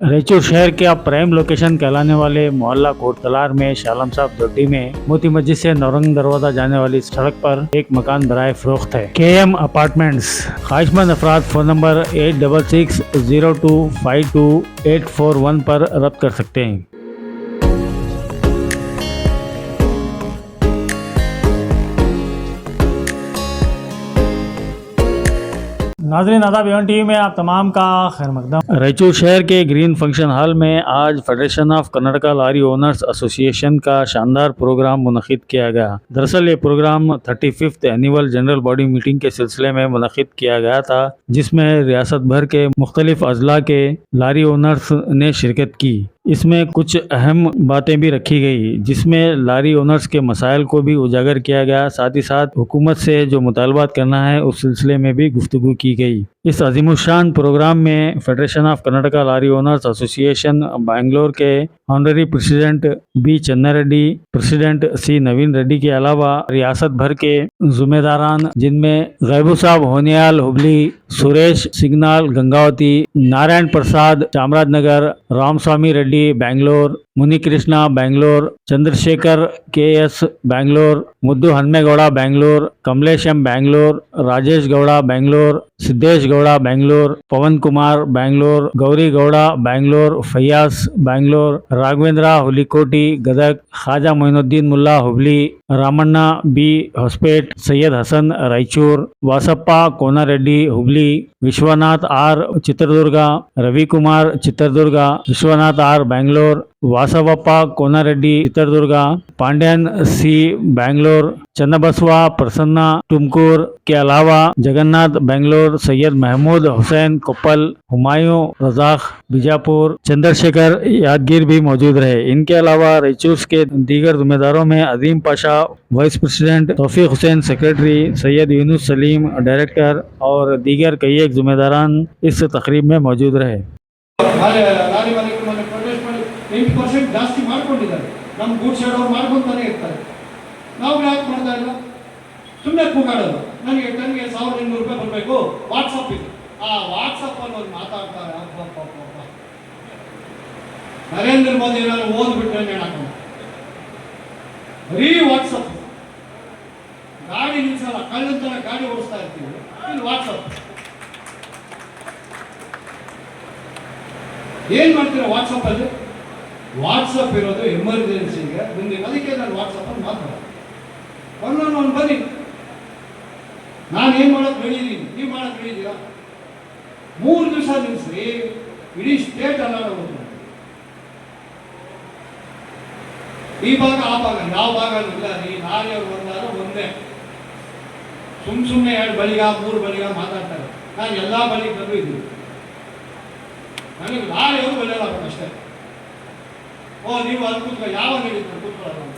रायचूर शहर के अब प्राइम लोकेशन कहलाने वाले मोहल्ला कोटतलार में शालम साहब दोड्डी में मोती मस्जिद से नौरंग दरवाजा जाने वाली सड़क पर एक मकान बराए फरोख्त है। KM apartments. ख्वाहिशमंद अफराद फोन नंबर 8660252841 पर रब्त कर सकते हैं। नाज़रीन आदाब, एवन टीवी में आप तमाम का खैर मकदम। रायचूर शहर के ग्रीन फंक्शन हॉल में आज federation of Karnataka lorry owners association का शानदार प्रोग्राम मुनक़िद किया गया। दरअसल ये programme 35th annual general body meeting के सिलसिले में मुनक़िद किया गया था, जिसमें रियासत भर के मुख्तलिफ अजला के लॉरी ओनर्स ने शिरकत की। इसमें कुछ अहम बातें भी रखी गई, जिसमें लॉरी ओनर्स के मसाइल को भी उजागर किया गया। साथ ही साथ हुकूमत से जो मुतालबात करना है उस सिलसिले में भी गुफ्तगू की गई। इस अजीमुशान प्रोग्राम में federation of Karnataka lorry owners association Bangalore के honorary president B Channa Reddy, president C Naveen Reddy के अलावा रियासत भर के जुम्मेदारान, जिनमें गैबू साहब होनियाल हुबली, सुरेश सिग्नाल गंगावती, नारायण प्रसाद चामराजनगर, रामस्वामी रेड्डी बैंगलोर, मुनि कृष्णा बैंगलोर, चंद्रशेखर KS बैंगलोर, मुद्दू हन्मेगौड़ा बैंगलोर, कमलेश M बैंगलोर, राजेश गौड़ा बैंगलोर, सिद्धेश गौड़ा बैंगलोर, पवन कुमार बैंगलोर, गौरी गौड़ा बैंगलोर, फैयास बैंगलोर, राघवेंद्र हुलिकोटी गदग, ख्वाजा मोइनुद्दीन मुल्ला Hubli, Ramanna B Hospet, Syed Hasan Raichur, वासप्पा कोनारेड्डी Hubli, Vishwanath R Chitradurga, Ravi Kumar Chitradurga, Vishwanath R Bangalore, वासवप्पा कोनारेड्डी Chitradurga, Pandyan C Bangalore, चन्नबसवा Prasanna Tumkur के अलावा जगन्नाथ बैंगलोर, सैयद महमूद हुसैन कोप्पल, हुमायूं रजाक बीजापुर, चंद्रशेखर यादगीर भी मौजूद रहे। इनके अलावा रायचूर के दीगर जिम्मेदारों में अजीम पाशा वाइस प्रेसिडेंट, तौफीक हुसैन सेक्रेटरी, सैयद यूनुस सलीम डायरेक्टर और दीगर कई एक जिम्मेदारान इस तकरीब में मौजूद रहे। 8% ಜಾಸ್ತಿ ಮಾಡ್ಕೊಂಡಿದ್ದಾರೆ। ನಮ್ಮ ಗೂಡ್ಸ್ ಹೇಳೋರು ಮಾಡ್ಕೊತಾನೆ ಇರ್ತಾರೆ, ನಾವು ಯಾಕೆ ಮಾಡ್ತಾ ಇಲ್ಲ? ಸುಮ್ಮನೆ ಕೂಗಾಡೋದು, ನನಗೆ 1200 ರೂಪಾಯಿ ಬರಬೇಕು, ವಾಟ್ಸಪ್ ಇದೆ, ಆ ವಾಟ್ಸಪ್ ಅಲ್ಲಿ ಒಂದು ಮಾತಾಡ್ತಾರೆ। ನರೇಂದ್ರ ಮೋದಿ ಏನಾದ್ರು ಓದ್ಬಿಟ್ರೆ ಹೇಳಕ್ಕ ಬರೀ ವಾಟ್ಸಪ್, ಗಾಡಿ ನಿಲ್ಸಲ್ಲ, ಕಳ್ಳಂತನ ಗಾಡಿ ಓಡಿಸ್ತಾ ಇರ್ತೀವಿ, ಇಲ್ಲಿ ವಾಟ್ಸಪ್ ಏನ್ ಮಾಡ್ತೀರಾ? ವಾಟ್ಸಪ್ ಅಲ್ಲಿ ವಾಟ್ಸಪ್ ಇರೋದು ಎಮರ್ಜೆನ್ಸಿಗೆ ಮುಂದೆ, ಅದಕ್ಕೆ ನಾನು ವಾಟ್ಸಪ್ ಅಲ್ಲಿ ಮಾತಾಡೋದು। ಒಂದೊಂದು ಬನ್ನಿ, ನಾನು ಏನ್ ಮಾಡೋದು ಬೆಳೀತೀನಿ, ನೀವು ಮಾಡೋದು ಬೆಳೀತೀರಾ? 3 ದಿವಸ ನಿಲ್ಲಿಸಿ ಇಡೀ ಸ್ಟೇಟ್ ಅಲ್ಲ ಹೋಗ್ತೀನಿ, ಈ ಭಾಗ ಆ ಭಾಗ ಯಾವ ಭಾಗ ಇಲ್ಲ ರೀ, ನಾರ್ಯವ್ರು ಬಂದಾಗ ಒಂದೇ, ಸುಮ್ಮನೆ 2 ಬಳಿಗ 3 ಬಳಿಗ ಮಾತಾಡ್ತಾರೆ। ನಾನು ಎಲ್ಲಾ ಬಳಿಗೆ ಬಂದು ಇದ್ದೀನಿ, ನನಗೆ ನಾರ್ಯವ್ರು ಬಲಿಯಲ್ಲ ಅಷ್ಟೇ। ಓ ನೀವು ಅಲ್ಲಿ ಕೂತ್ಕೊ, ಯಾವ ಹೇಳಿದ್ರು ಕೂತ್ಕೊಳ್ಳೋಣ,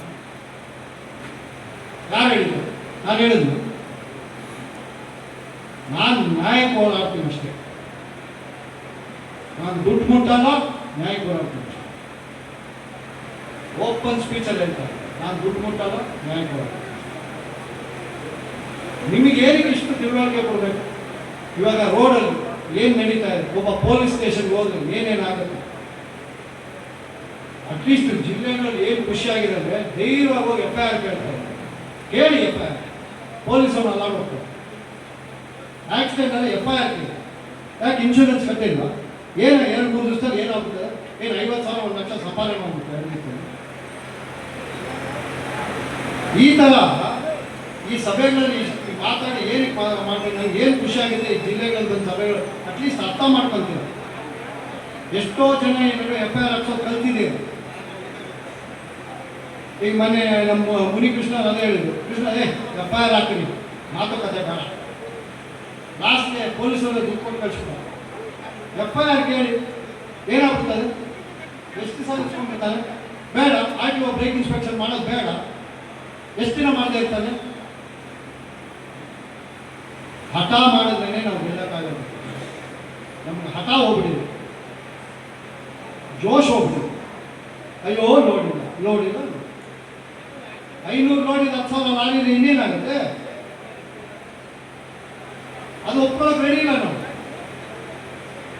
ಯಾರು ಹೇಳಿದ್ರು? ನಾನು ಹೇಳಿದ್ರು, ನಾನು ನ್ಯಾಯಕ್ಕೆ ಹೋರಾಡ್ತೀನಿ ಅಷ್ಟೇ, ನಾನು ದುಡ್ಡು ಮುಟ್ಟಲ್ಲ, ನ್ಯಾಯಕ್ಕೆ ಹೋರಾಡ್ತೀನಿ ಅಷ್ಟೇ। ಓಪನ್ ಸ್ಪೀಚಲ್ಲಿ ಹೇಳ್ತಾರೆ, ನಾನು ದುಡ್ಡು ಮುಟ್ಟಲ್ಲ, ನ್ಯಾಯಕ್ಕೆ ಹೋರಾಡ್ತೀನಿ। ನಿಮಗೆ ಏನಕ್ಕೆ ಇಷ್ಟು ತಿಳುವಳಿಕೆ ಕೊಡಬೇಕು? ಇವಾಗ ರೋಡಲ್ಲಿ ಏನು ನಡೀತಾ ಇದೆ, ಒಬ್ಬ ಪೊಲೀಸ್ ಸ್ಟೇಷನ್ಗೆ ಹೋದ್ರೆ ಏನೇನಾಗುತ್ತೆ? ಅಟ್ಲೀಸ್ಟ್ ಜಿಲ್ಲೆಗಳಲ್ಲಿ ಏನು ಖುಷಿಯಾಗಿದೆ ಅಂದರೆ ಧೈರ್ಯವಾಗಿ ಹೋಗಿ FIR ಕೇಳ್ತಾರೆ, ಕೇಳಿ FIR, ಪೊಲೀಸವ್ರು ಅಲ್ಲ ಹೋಗ್ತಾರೆ। ಆಕ್ಸಿಡೆಂಟ್ ಆದರೆ FIR ಕೇಳಿ, ಯಾಕೆ ಇನ್ಶೂರೆನ್ಸ್ ಕಟ್ಟಿಲ್ವಾ? ಏನು 2-3 ದಿವಸದಲ್ಲಿ ಏನಾಗ್ತದೆ? ಏನು 50,000 1 ಲಕ್ಷ ಸಂಪಾದನೆ ಮಾಡ್ಬಿಡ್ತಾರೆ ಈ ಥರ ಈ ಸಭೆಗಳಲ್ಲಿ ಮಾತಾಡಿ ಏನಕ್ಕೆ ಮಾಡಿ, ನನಗೆ ಏನು ಖುಷಿಯಾಗಿದೆ ಈ ಜಿಲ್ಲೆಗಳಲ್ಲಿ ಬಂದ ಸಭೆಗಳು ಅಟ್ಲೀಸ್ಟ್ ಅರ್ಥ ಮಾಡ್ಕೊಳ್ತೀರ। ಎಷ್ಟೋ ಜನ ಏನಾದ್ರು FIR ಹಾಕ್ಸೋದು ಕಲ್ತಿದ್ದೀರಿ। ಈಗ ಮೊನ್ನೆ ನಮ್ಮ ಮುನಿ ಕೃಷ್ಣ ಅದೇ ಹೇಳಿದ್ರು, ಕೃಷ್ಣ FIR ಹಾಕಿರಿ, ಮಾತುಕತೆ ಬೇಡ, ಲಾಸ್ಟ್ಗೆ ಪೊಲೀಸರು ದುಡ್ಡು ಕೊಟ್ಟು ಕಳಿಸ್ಬಿಡ್ತಾರೆ। FIR ಕೇಳಿ ಏನಾಗ್ಬಿಡ್ತಾರೆ? ಎಷ್ಟು ಸಲ ಇಸ್ಕೊಂಡ್ಬಿಡ್ತಾರೆ? ಬೇಡ, RTO ಬ್ರೇಕ್ ಇನ್ಸ್ಪೆಕ್ಷನ್ ಮಾಡೋದು ಬೇಡ, ಎಷ್ಟು ದಿನ ಮಾಡದೇ ಇರ್ತಾನೆ? ಹಠ ಮಾಡಿದ್ರೇನೆ ನಾವು ಗೆಲ್ಲಕ್ಕಾಗಲ್ಲ। ನಮ್ಗೆ ಹಠ ಹೋಗ್ಬಿಟ್ಟಿದೆ, ಜೋಶ್ ಹೋಗ್ಬಿಟ್ಟಿದೆ। ಅಯ್ಯೋ ನೋಡಿಲ್ಲ 500 ನೋಡಿದ 10,000 ಲಾರಿದ್ರೆ ಇನ್ನೇನಾಗುತ್ತೆ? ಅದು ಒಪ್ಕೊಳ್ಳೋಕೆ ರೆಡಿ ಇಲ್ಲ ನಾವು,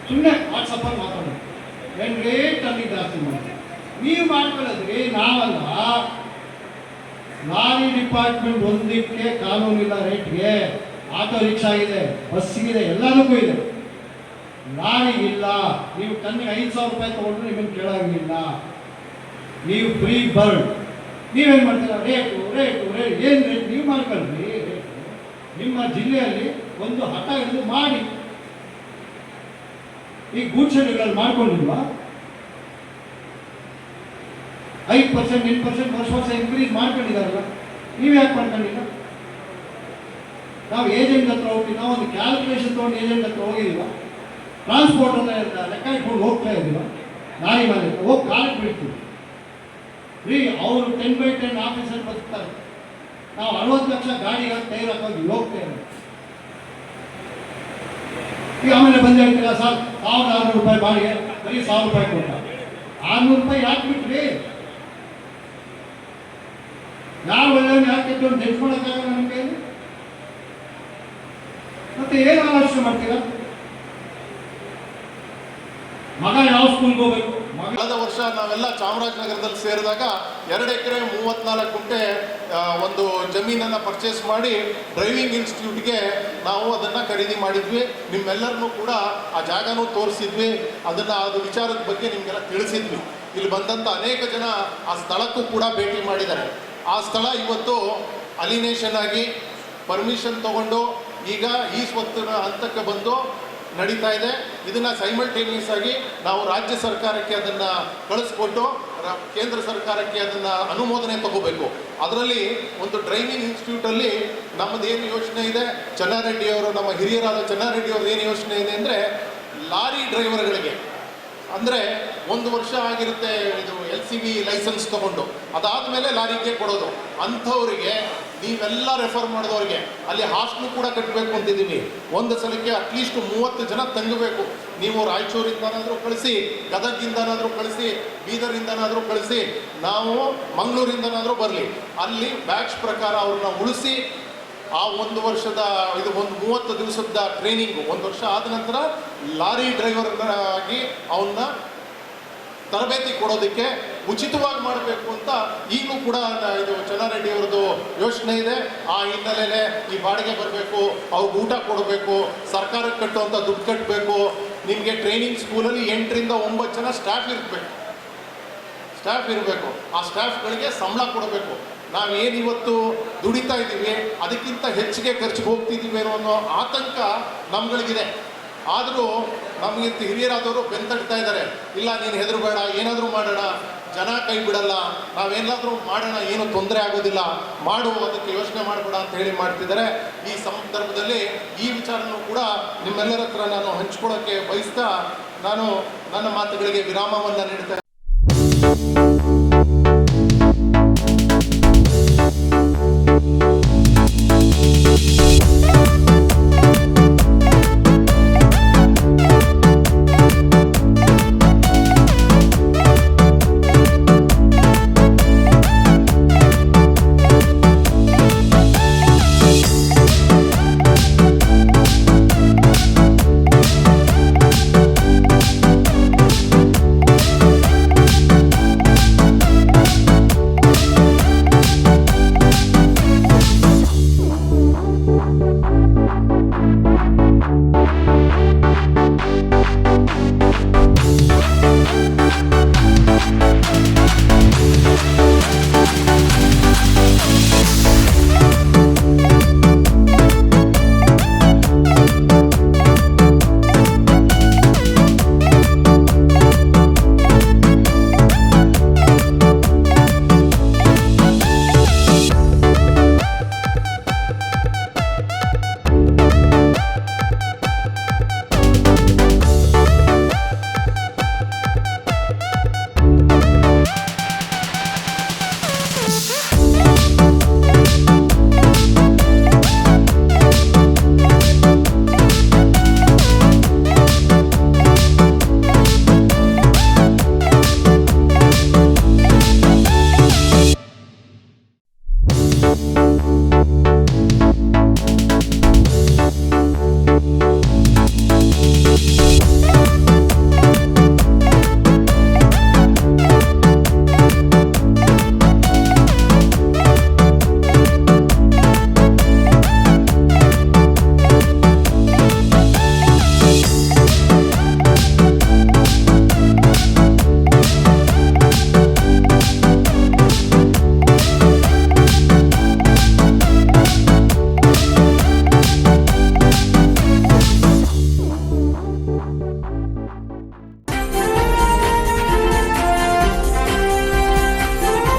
ಸುಮ್ಮನೆ ವಾಟ್ಸಪ್ಪಲ್ಲಿ ಮಾತಾಡೋದು। ಏನ್ರಿ ಟನ್ನಿ ಜಾಸ್ತಿ ಮಾಡಿ ನೀವು ಮಾಡ್ಕೊಳ್ಳೋದ್ರಿ, ನಾವಲ್ಲ. ಲಾರಿ ಡಿಪಾರ್ಟ್ಮೆಂಟ್ ಒಂದಕ್ಕೆ ಕಾನೂನಿಲ್ಲ ರೇಟ್ಗೆ. ಆಟೋ ರಿಕ್ಷಾ ಇದೆ, ಬಸ್ಸಿಗಿದೆ, ಎಲ್ಲದಕ್ಕೂ ಇದೆ. ಲಾರಿ ಇಲ್ಲ. ನೀವು ಟನ್ನಿಗೆ 5,000 ರೂಪಾಯಿ ತೊಗೊಂಡ್ರೆ ನಿಮಗೆ ಕೇಳೋಂಗಿಲ್ಲ. ನೀವು ಫ್ರೀ ಬರ್ಡ್. ನೀವೇನು ಮಾಡ್ತೀರಾ? Rate rate rate. ಏನು ರೇಟ್ ನೀವು ಮಾಡ್ಕೊಳ್ರಿ. ನಿಮ್ಮ ಜಿಲ್ಲೆಯಲ್ಲಿ ಒಂದು ಹಠ ಹಿಡಿದು ಮಾಡಿ. ಈ ಗೂಡ್ ಶೆಡ್ಗಳಲ್ಲಿ ಮಾಡ್ಕೊಂಡಿಲ್ವಾ? 5%, 10% ವರ್ಷ ಇನ್ಕ್ರೀಸ್ ಮಾಡ್ಕೊಂಡಿದ್ದಾರಲ್ಲ, ನೀವು ಯಾಕೆ ಮಾಡ್ಕೊಂಡಿಲ್ಲ? ನಾವು ಏಜೆಂಟ್ ಹತ್ರ ಹೋಗಿ ನಾವು ಒಂದು ಕ್ಯಾಲ್ಕುಲೇಷನ್ ತೊಗೊಂಡು ಏಜೆಂಟ್ ಹತ್ರ ಹೋಗಿದ್ದೀವ. ಟ್ರಾನ್ಸ್ಪೋರ್ಟ್ ಅಂತ ಲೆಕ್ಕ ಇಟ್ಕೊಂಡು ಹೋಗ್ತಾ ಇದ್ದೀವ. ಲಾರಿ ಮೇಲೆ ಹೋಗಿ ಕಾಲಕ್ಕೆ ಬಿಡ್ತೀವಿ ರೀ. ಅವರು 10/10 ಆಫೀಸಲ್ಲಿ ಬದುಕ್ತಾರೆ. ನಾವು 60 ಲಕ್ಷ ಗಾಡಿಗೆ ಟೈರ್ ಹಾಕೋಗಿ ಹೋಗ್ತೇವೆ. ಈಗ ಆಮೇಲೆ ಬಂದು ಹೇಳ್ತೀರಾ ಸರ್ 1,600 ರೂಪಾಯಿ ಬಾಡಿಗೆ, ಬರೀ 1,000 ರೂಪಾಯಿ ಕೊಟ್ಟ. 600 ರೂಪಾಯಿ ಯಾಕೆ ಬಿಟ್ರಿ? ಯಾರು ಒಳ್ಳೆಯವನು ಯಾಕೆ ಕೆಟ್ಟವನು ನೆನ್ಸ್ಕೊಳಕ್ಕಾಗಲ್ಲ ನಮ್ಮ ಕೈಯಲ್ಲಿ? ಮತ್ತೆ ಏನು ಆಲೋಚನೆ ಮಾಡ್ತೀರಾ? ಮಗ ಯಾವ ಸ್ಕೂಲ್ಗೆ ಹೋಗ್ಬೇಕು? ಕಳೆದ ವರ್ಷ ನಾವೆಲ್ಲ ಚಾಮರಾಜನಗರದಲ್ಲಿ ಸೇರಿದಾಗ 2 ಎಕರೆ 34 ಗುಂಟೆ ಒಂದು ಜಮೀನನ್ನು ಪರ್ಚೇಸ್ ಮಾಡಿ ಡ್ರೈವಿಂಗ್ ಇನ್ಸ್ಟಿಟ್ಯೂಟ್ಗೆ ನಾವು ಅದನ್ನು ಖರೀದಿ ಮಾಡಿದ್ವಿ. ನಿಮ್ಮೆಲ್ಲರನ್ನೂ ಕೂಡ ಆ ಜಾಗನೂ ತೋರಿಸಿದ್ವಿ. ಅದು ವಿಚಾರದ ಬಗ್ಗೆ ನಿಮಗೆಲ್ಲ ತಿಳಿಸಿದ್ವಿ. ಇಲ್ಲಿ ಬಂದಂಥ ಅನೇಕ ಜನ ಆ ಸ್ಥಳಕ್ಕೂ ಕೂಡ ಭೇಟಿ ಮಾಡಿದ್ದಾರೆ. ಆ ಸ್ಥಳ ಇವತ್ತು ಅಲಿನೇಷನ್ ಆಗಿ ಪರ್ಮಿಷನ್ ತಗೊಂಡು ಈಗ ಈ ಸ್ವತ್ತಿನ ಹಂತಕ್ಕೆ ಬಂದು ನಡೀತಾ ಇದೆ. ಇದನ್ನು ಸೈಮಲ್ಟೇನಿಯಸ್ ಆಗಿ ನಾವು ರಾಜ್ಯ ಸರ್ಕಾರಕ್ಕೆ ಅದನ್ನು ಕಳಿಸ್ಕೊಟ್ಟು ಕೇಂದ್ರ ಸರ್ಕಾರಕ್ಕೆ ಅದನ್ನು ಅನುಮೋದನೆ ತಗೋಬೇಕು. ಅದರಲ್ಲಿ ಒಂದು ಡ್ರೈವಿಂಗ್ ಇನ್ಸ್ಟಿಟ್ಯೂಟಲ್ಲಿ ನಮ್ಮದೇನು ಯೋಚನೆ ಇದೆ, ಚೆನ್ನಾರೆಡ್ಡಿಯವರು, ನಮ್ಮ ಹಿರಿಯರಾದ ಚೆನ್ನಾರೆಡ್ಡಿಯವ್ರದ್ದು ಏನು ಯೋಚನೆ ಇದೆ ಅಂದರೆ, ಲಾರಿ ಡ್ರೈವರ್ಗಳಿಗೆ ಅಂದರೆ 1 ವರ್ಷ ಆಗಿರುತ್ತೆ ಇದು LCV ಲೈಸೆನ್ಸ್ ತೊಗೊಂಡು, ಅದಾದಮೇಲೆ ಲಾರಿಗೆ ಕೊಡೋದು. ಅಂಥವರಿಗೆ ನೀವೆಲ್ಲ ರೆಫರ್ ಮಾಡಿದವ್ರಿಗೆ ಅಲ್ಲಿ ಹಾಸ್ಟೆಲ್ ಕೂಡ ಕಟ್ಟಬೇಕು ಅಂತಿದ್ದೀವಿ. ಒಂದು ಸಲಕ್ಕೆ ಅಟ್ಲೀಸ್ಟ್ 30 ಜನ ತಂಗಬೇಕು. ನೀವು ರಾಯಚೂರಿಂದನಾದರೂ ಕಳಿಸಿ, ಗದಗಿಂದನಾದರೂ ಕಳಿಸಿ, ಬೀದರಿಂದನಾದರೂ ಕಳಿಸಿ, ನಾವು ಮಂಗಳೂರಿಂದನಾದರೂ ಬರಲಿ. ಅಲ್ಲಿ ಬ್ಯಾಚ್ ಪ್ರಕಾರ ಅವ್ರನ್ನ ಉಳಿಸಿ ಆ 1 ವರ್ಷದ ಇದು ಒಂದು 30 ದಿವಸದ ಟ್ರೈನಿಂಗು 1 ವರ್ಷ ಆದ ನಂತರ ಲಾರಿ ಡ್ರೈವರ್ನಾಗಿ ಅವನ್ನ ತರಬೇತಿ ಕೊಡೋದಕ್ಕೆ ಉಚಿತವಾಗಿ ಮಾಡಬೇಕು ಅಂತ ಈಗಲೂ ಕೂಡ ಇದು ಚೆನ್ನಾರೆಡ್ಡಿ ಅವ್ರದ್ದು ಯೋಚನೆ ಇದೆ. ಆ ಹಿನ್ನೆಲೆಯಲ್ಲಿ ಈ ಬಾಡಿಗೆ ಬರಬೇಕು, ಅವ್ರಿಗೆ ಊಟ ಕೊಡಬೇಕು, ಸರ್ಕಾರಕ್ಕೆ ಕಟ್ಟುವಂಥ ದುಡ್ಡು ಕಟ್ಟಬೇಕು. ನಿಮಗೆ ಟ್ರೈನಿಂಗ್ ಸ್ಕೂಲಲ್ಲಿ 8 ರಿಂದ 9 ಜನ ಸ್ಟಾಫ್ ಇರಬೇಕು. ಆ ಸ್ಟಾಫ್ಗಳಿಗೆ ಸಂಬಳ ಕೊಡಬೇಕು. ನಾವೇನಿವತ್ತು ದುಡಿತಾ ಇದ್ದೀವಿ ಅದಕ್ಕಿಂತ ಹೆಚ್ಚಿಗೆ ಖರ್ಚಿಗೆ ಹೋಗ್ತಿದ್ದೀವಿ ಅನ್ನೋ ಆತಂಕ ನಮ್ಗಳಿಗಿದೆ. ಆದರೂ ನಮಗಿಂತ ಹಿರಿಯರಾದವರು ಬೆಂತಡ್ತಾ ಇದ್ದಾರೆ. ಇಲ್ಲ, ನೀನು ಹೆದರಬೇಡ, ಏನಾದರೂ ಮಾಡೋಣ, ಜನ ಕೈ ಬಿಡಲ್ಲ, ನಾವೇನಾದರೂ ಮಾಡೋಣ, ಏನು ತೊಂದರೆ ಆಗೋದಿಲ್ಲ, ಅದಕ್ಕೆ ಯೋಚನೆ ಮಾಡಬೇಡ ಅಂತ ಹೇಳಿ ಮಾಡ್ತಿದ್ದಾರೆ. ಈ ಸಂದರ್ಭದಲ್ಲಿ ಈ ವಿಚಾರನೂ ಕೂಡ ನಿಮ್ಮೆಲ್ಲರ ಹತ್ರ ನಾನು ಹಂಚ್ಕೊಳ್ಳೋಕ್ಕೆ ಬಯಸ್ತಾ ನಾನು ನನ್ನ ಮಾತುಗಳಿಗೆ ವಿರಾಮವನ್ನು ನೀಡ್ತೇನೆ.